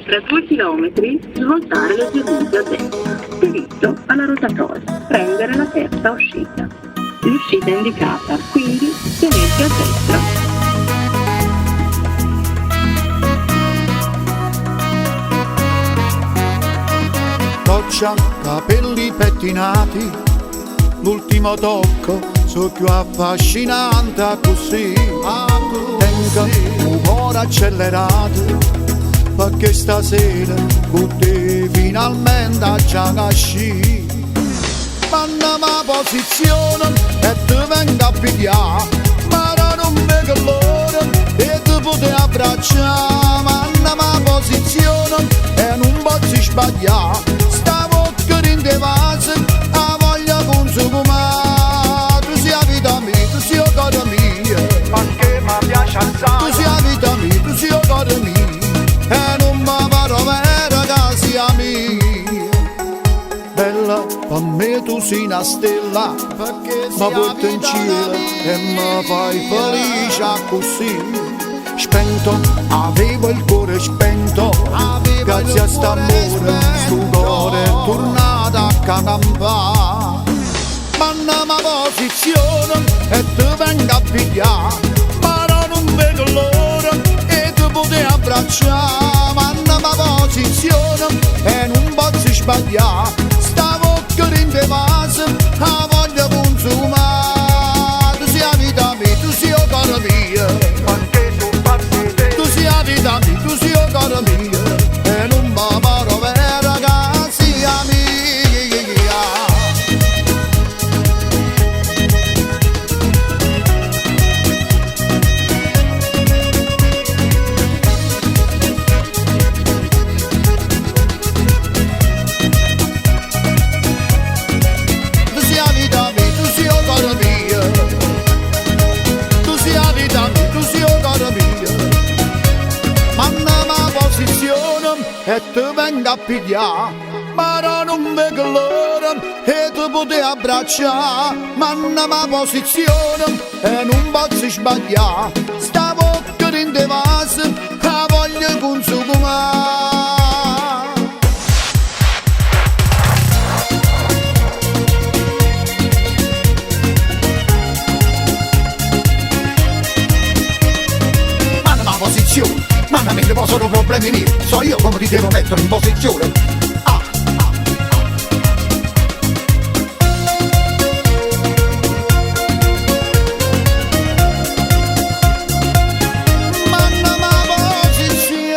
Tra 2 chilometri svoltare leggermente a destra, diritto alla rotatoria, prendere la terza uscita. L'uscita è indicata, quindi tenersi a destra. Doccia, capelli pettinati, l'ultimo tocco, so più affascinante così. Tenga umore accelerato, perché stasera con te finalmente già nasci. Manna ma posizione e ti venga a pigliare, ma non vedo l'ora e ti potrei abbracciare. Manna ma posizione e non posso sbagliare. A voglia consumare, tu sia vita mia, tu sia cara mia, perché mi piace alzare. tu sia vita mia, tu sia cara mia, e non mi paro vera che sia mia. Bella, per me tu sei una stella, ma porto in cielo e mi fai felice così. Spento, avevo il cuore spento, grazie a st'amore, sto cuore è tornato a campare. Manna ma posizione e ti vengo a pigliare, ma non vedo l'ora e ti potrei abbracciare. Manna ma posizione e non posso sbagliare, stavo chiudendo in vaso, la voglio consumare. Tu sia vita mia, tu sia cara mia, vita mia, tu sia cara mia, e non mi paro vera che sia mia. Tu sia vita mia, tu sia cara mia, tu sia vita mia, tu sia cara mia. Manna ma posizione e ti vengo a pigliare, ma non vedo l'ora e ti potrei abbracciare. Manna ma posizione e non posso sbagliare, stavo chiudendo i vasi, la voglio consumare. Manna ma posizione, mamma mia, possono problemi miei, so io come ti devo mettere in posizione. Manna ma posizione,